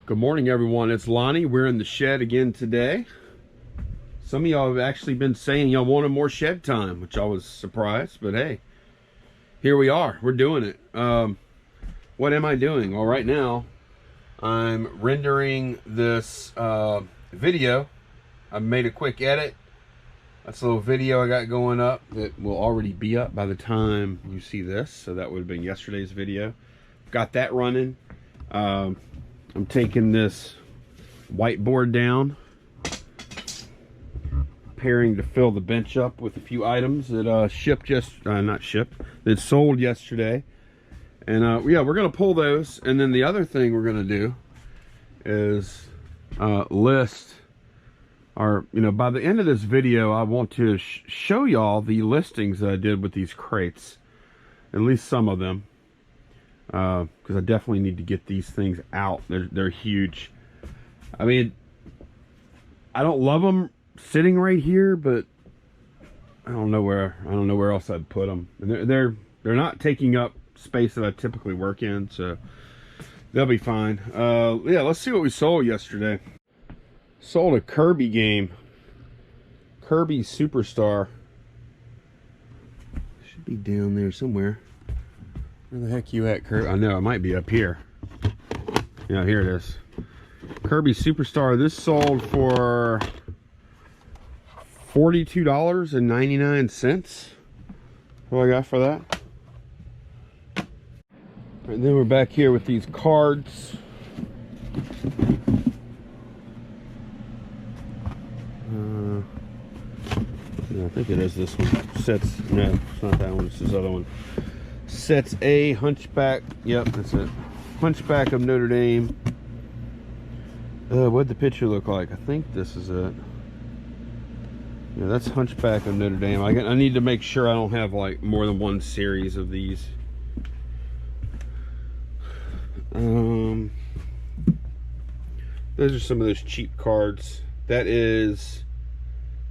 Good morning, everyone. It's Lonnie. We're in the shed again today. Some of y'all have actually been saying y'all wanted more shed time, which I was surprised, but hey, here we are. We're doing it. What am I doing? Well, right now, I'm rendering this video. I made a quick edit. That's a little video I got going up that will already be up by the time you see this. So that would have been yesterday's video. Got that running. I'm taking this whiteboard down, preparing to fill the bench up with a few items that that sold yesterday. And yeah, we're gonna pull those, and then the other thing we're gonna do is list our, by the end of this video, I want to show y'all the listings that I did with these crates, at least some of them. Because I definitely need to get these things out. They're huge. I mean, I don't love them sitting right here, but I don't know where else I'd put them. And they're not taking up space that I typically work in, so they'll be fine. Yeah, let's see what we sold yesterday. Sold a Kirby game, Kirby Superstar. Should be down there somewhere. Where the heck you at, Kirby? I know, it might be up here. Yeah, here it is. Kirby Superstar. This sold for $42.99. What I got for that? And then we're back here with these cards. Yeah, I think it is this one. Sets. No, it's not that one. It's this other one. Sets A, Hunchback. Yep, that's it. Hunchback of Notre Dame. What'd the picture look like? I think this is it. Yeah, that's Hunchback of Notre Dame. I need to make sure I don't have like more than one series of these. Those are some of those cheap cards. That is,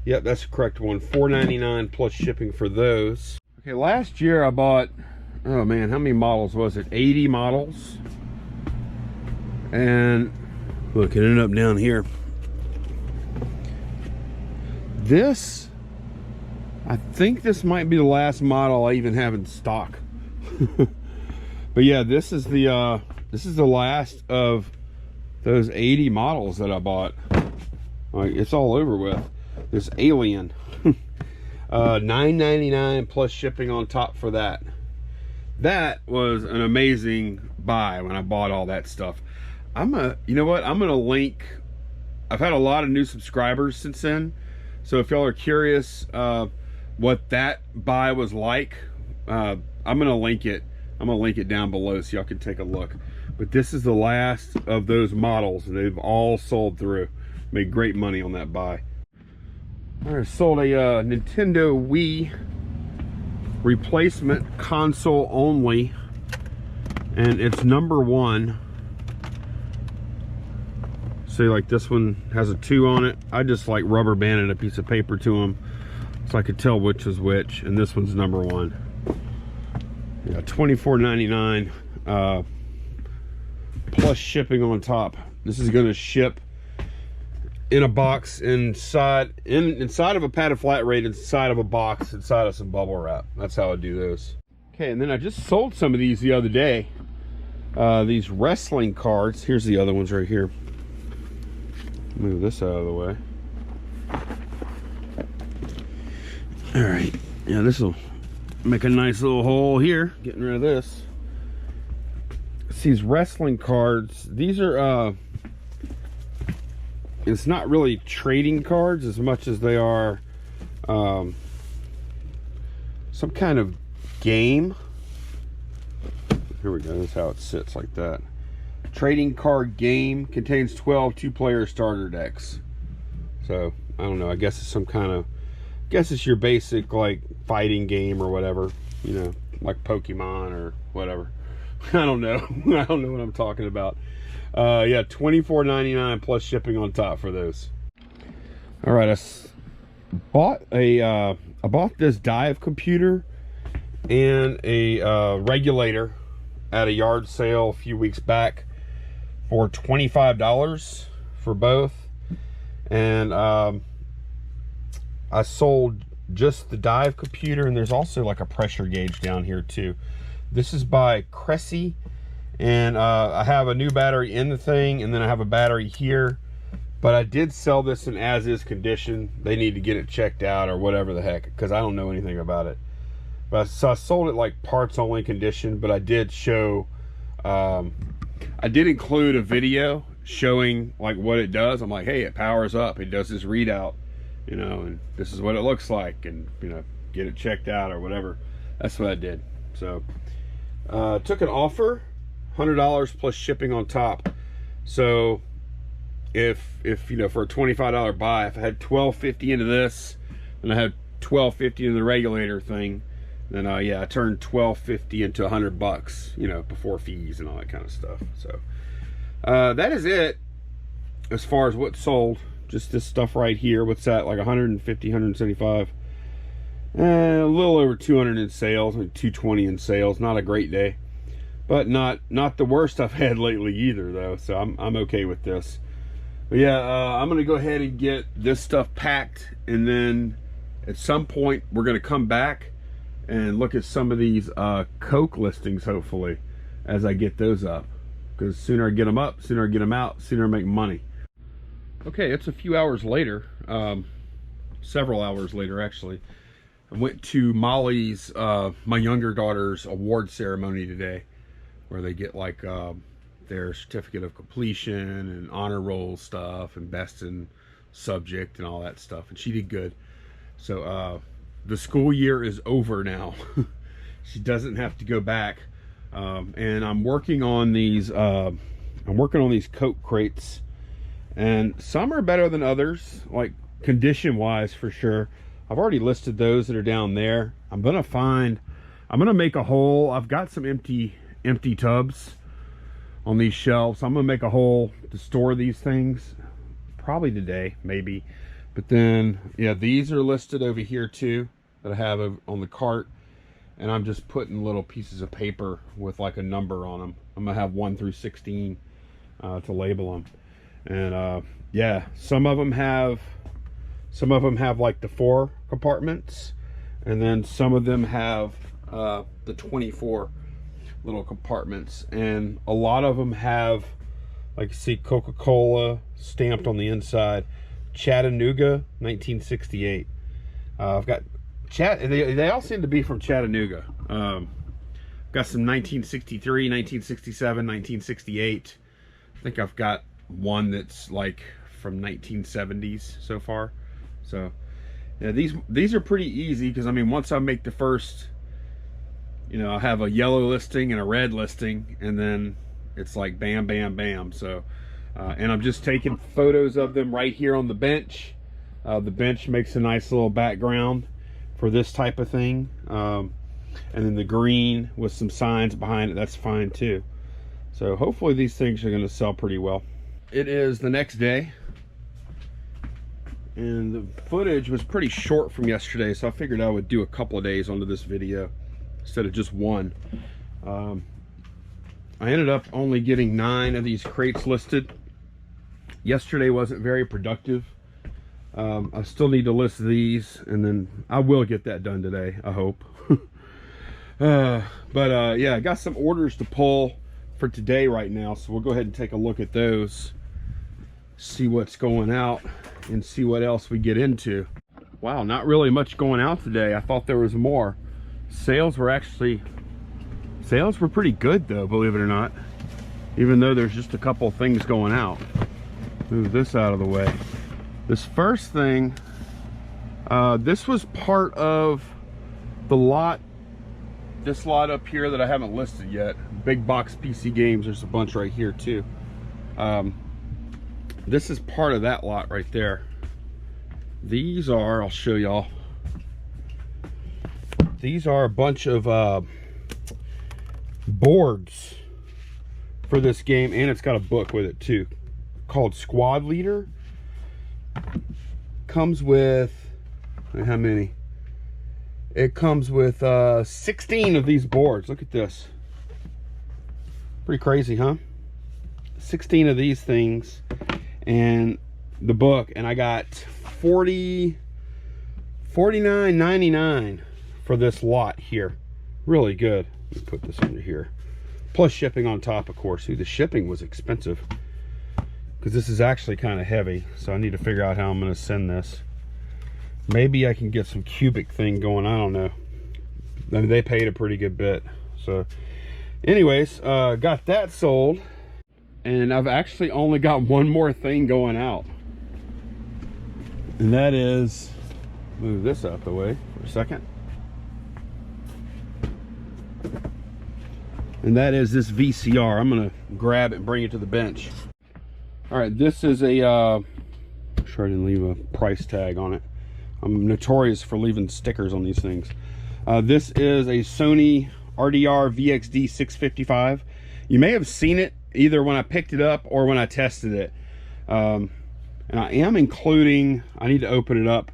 yep, that's the correct one. $4.99 plus shipping for those. Okay, last year I bought, oh man, how many models was it? 80 models. And look, it ended up down here. This, I think this might be the last model I even have in stock. But yeah, this is the last of those 80 models that I bought. Like, it's all over with. This Alien. $9.99 plus shipping on top for that. That was an amazing buy when I bought all that stuff. You know what? I'm gonna link. I've had a lot of new subscribers since then, so if y'all are curious what that buy was like, I'm gonna link it. I'm gonna link it down below so y'all can take a look. But this is the last of those models. They've all sold through. Made great money on that buy. I sold a Nintendo Wii replacement console only, and it's #1. See, like this one has a 2 on it. I just like rubber banded a piece of paper to them so I could tell which is which, and this one's #1. Yeah, $24.99 plus shipping on top. This is going to ship in a box inside of a padded flat rate, inside of a box, inside of some bubble wrap. That's how I do those. Okay, and then I just sold some of these the other day. These wrestling cards. Here's the other ones right here. Move this out of the way. All right, yeah, this will make a nice little hole here. Getting rid of this. It's these wrestling cards. These are it's not really trading cards as much as they are some kind of game. Here we go. That's how it sits, like that. Trading card game. Contains 12 2-player starter decks. So I don't know, I guess it's some kind of, I guess it's your basic like fighting game or whatever, like Pokemon or whatever. I don't know. I don't know what I'm talking about. Yeah, $24.99 plus shipping on top for those. All right, I bought this dive computer and a regulator at a yard sale a few weeks back for $25 for both. And I sold just the dive computer, and there's also like a pressure gauge down here too. This is by Cressy, and I have a new battery in the thing, and then I have a battery here. But I did sell this in as-is condition. They need to get it checked out or whatever the heck, because I don't know anything about it. But so I sold it like parts only condition, but I did show, I did include a video showing like what it does. I'm like, hey, it powers up, it does this readout, you know, and this is what it looks like, and you know, get it checked out or whatever. That's what I did. So took an offer, $100 plus shipping on top. So if you know, for a $25 buy, if I had $12.50 into this and I had $12.50 into the regulator thing, then yeah, I turned $12.50 into $100, you know, before fees and all that kind of stuff. So that is it as far as what's sold. Just this stuff right here. What's that, like 150, 175, a little over 200 in sales, like 220 in sales. Not a great day, but not the worst I've had lately either though, so I'm okay with this. But yeah, I'm gonna go ahead and get this stuff packed, and then at some point we're gonna come back and look at some of these Coke listings, hopefully, as I get those up. Because sooner I get them up, sooner I get them out, sooner I make money. Okay, it's a few hours later, several hours later actually. I went to Molly's, my younger daughter's award ceremony today, where they get like their certificate of completion and honor roll stuff and best in subject and all that stuff, and she did good. So the school year is over now. She doesn't have to go back, and I'm working on these Coke crates, and some are better than others, like condition wise for sure. I've already listed those that are down there. I'm gonna make a hole. I've got some empty tubs on these shelves. I'm gonna make a hole to store these things, probably today, maybe. But then, yeah, these are listed over here too, that I have on the cart, and I'm just putting little pieces of paper with like a number on them. I'm gonna have 1 through 16 to label them. And yeah, some of them have like the 4 compartments, and then some of them have the 24 little compartments, and a lot of them have, like, you see Coca-Cola stamped on the inside, Chattanooga 1968. I've got they all seem to be from Chattanooga. Got some 1963, 1967, 1968. I think I've got one that's like from 1970s so far. So yeah, these are pretty easy, because I mean, once I make the first, you know, I'll have a yellow listing and a red listing, and then it's like bam, bam, bam. So and I'm just taking photos of them right here on the bench. The bench makes a nice little background for this type of thing, and then the green with some signs behind it, that's fine too. So hopefully these things are going to sell pretty well. It is the next day, and the footage was pretty short from yesterday, so I figured I would do a couple of days onto this video instead of just one. I ended up only getting 9 of these crates listed. Yesterday wasn't very productive. I still need to list these, and then I will get that done today, I hope. But yeah, I got some orders to pull for today right now, so we'll go ahead and take a look at those, see what's going out, and see what else we get into. Wow, not really much going out today. I thought there was more. Sales were pretty good though, believe it or not, even though there's just a couple things going out. Move this out of the way. This first thing, this was part of the lot, this lot up here that I haven't listed yet. Big Box PC Games, there's a bunch right here too. This is part of that lot right there. These are, I'll show y'all. These are a bunch of boards for this game, and it's got a book with it too, called Squad Leader. Comes with, how many? It comes with 16 of these boards. Look at this. Pretty crazy, huh? 16 of these things and the book, and I got $49.99 for this lot here. Really good. Let me put this under here. Plus shipping on top, of course. Ooh, the shipping was expensive because this is actually kind of heavy, so I need to figure out how I'm going to send this. Maybe I can get some cubic thing going. I don't know. I mean, they paid a pretty good bit. So anyways, got that sold, and I've actually only got one more thing going out, and that is, move this out the way for a second, and that is this VCR. I'm gonna grab it and bring it to the bench. All right, this is a I'm sure I didn't leave a price tag on it. I'm notorious for leaving stickers on these things. This is a Sony RDR VXD 655. You may have seen it either when I picked it up or when I tested it. And I am including, I need to open it up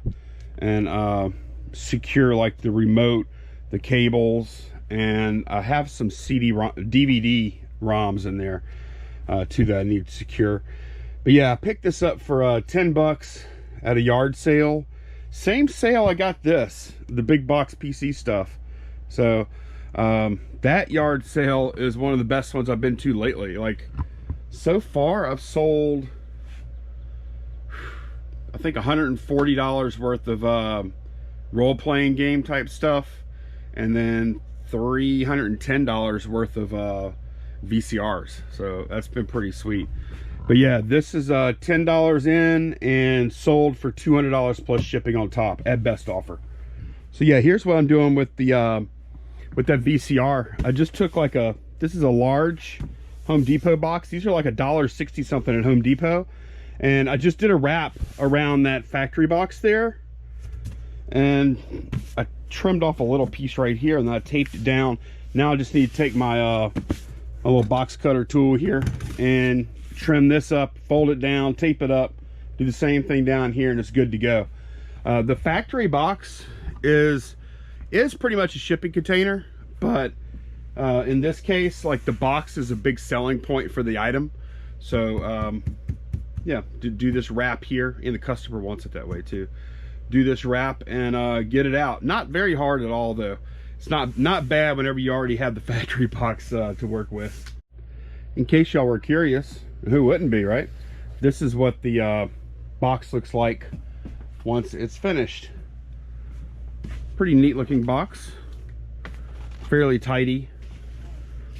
and secure like the remote, the cables, and I have some DVD ROMs in there too that I need to secure. But yeah, I picked this up for 10 bucks at a yard sale. Same sale I got this, the big box PC stuff. So that yard sale is one of the best ones I've been to lately. Like, so far I've sold, I think $140 worth of role-playing game type stuff, and then $310 worth of VCRs. So that's been pretty sweet. But yeah, this is $10 in and sold for $200 plus shipping on top at best offer. So yeah, here's what I'm doing with the with that VCR. I just took like this is a large Home Depot box. These are like $1.60 something at Home Depot, and I just did a wrap around that factory box there, and I trimmed off a little piece right here, and then I taped it down. Now I just need to take my a little box cutter tool here and trim this up, fold it down, tape it up, do the same thing down here, and it's good to go. The factory box is pretty much a shipping container, but in this case, like, the box is a big selling point for the item. So yeah, do this wrap here, and the customer wants it that way too. Do this wrap and get it out. Not very hard at all though. It's not bad whenever you already have the factory box to work with. In case y'all were curious, who wouldn't be, right? This is what the box looks like once it's finished. Pretty neat looking box, fairly tidy,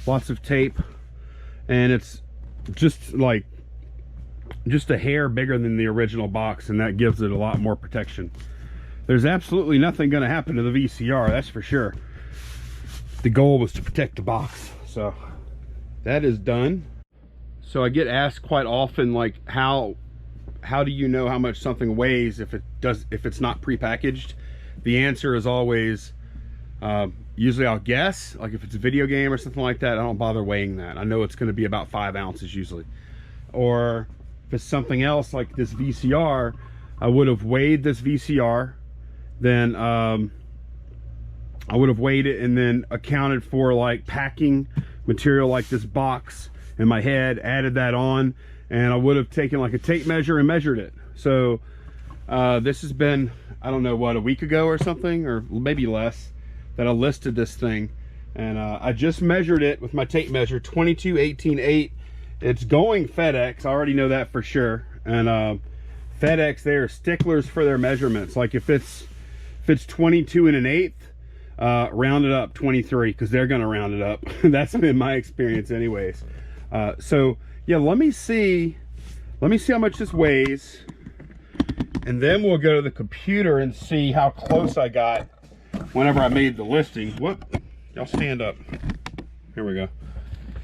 lots of tape, and it's just a hair bigger than the original box, and that gives it a lot more protection. There's absolutely nothing going to happen to the VCR, that's for sure. The goal was to protect the box, so that is done. So I get asked quite often, like, how do you know how much something weighs if it's not prepackaged? The answer is always, usually I'll guess, like if it's a video game or something like that, I don't bother weighing that. I know it's going to be about 5 ounces usually. Or if it's something else like this VCR, I would have weighed this VCR, then I would have weighed it and then accounted for like packing material like this box in my head, added that on, and I would have taken like a tape measure and measured it. So this has been, I don't know what, a week ago or something, or maybe less, that I listed this thing, and I just measured it with my tape measure, 22/18/8. It's going FedEx, I already know that for sure. And FedEx, they are sticklers for their measurements. Like if it's 22 1/8, round it up 23, because they're gonna round it up. That's been my experience anyways. So yeah, let me see how much this weighs, and then we'll go to the computer and see how close I got whenever I made the listing. Whoop, y'all stand up. Here we go.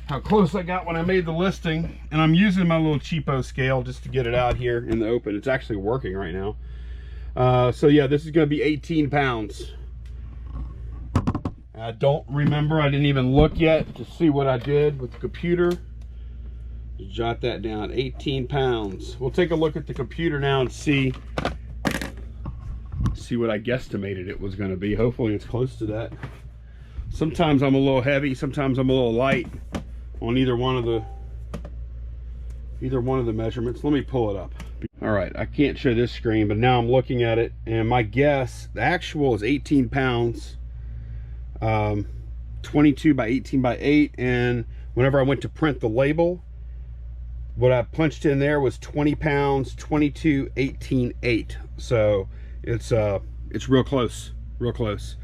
How close I got when I made the listing, and I'm using my little cheapo scale just to get it out here in the open. It's actually working right now. So yeah, this is going to be 18 pounds. I don't remember, I didn't even look yet to see what I did with the computer. Just jot that down, 18 pounds. We'll take a look at the computer now and see what I guesstimated it was going to be. Hopefully it's close to that. Sometimes I'm a little heavy, sometimes I'm a little light on either one of either one of the measurements. Let me pull it up. All right, I can't show this screen, but now I'm looking at it, and my guess, the actual is 18 pounds, 22 by 18 by 8, and whenever I went to print the label, what I punched in there was 20 pounds, 22, 18, 8. So it's real close, real close.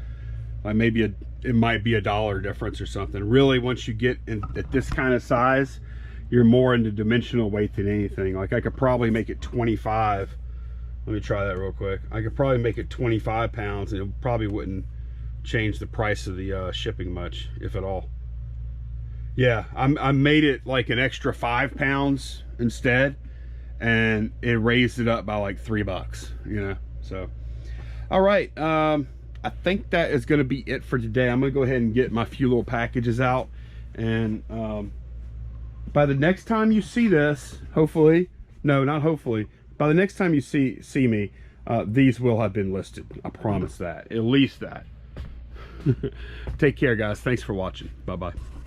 Maybe it might be $1 difference or something. Really, once you get in at this kind of size, you're more into dimensional weight than anything. Like I could probably make it 25. Let me try that real quick. I could probably make it 25 pounds, and it probably wouldn't change the price of the shipping much, if at all. Yeah, I made it like an extra 5 pounds instead, and it raised it up by like $3, you know. So, all right, I think that is going to be it for today. I'm going to go ahead and get my few little packages out, and by the next time you see this, hopefully, no, not hopefully, by the next time you see me, these will have been listed. I promise that, at least that. Take care, guys. Thanks for watching. Bye-bye.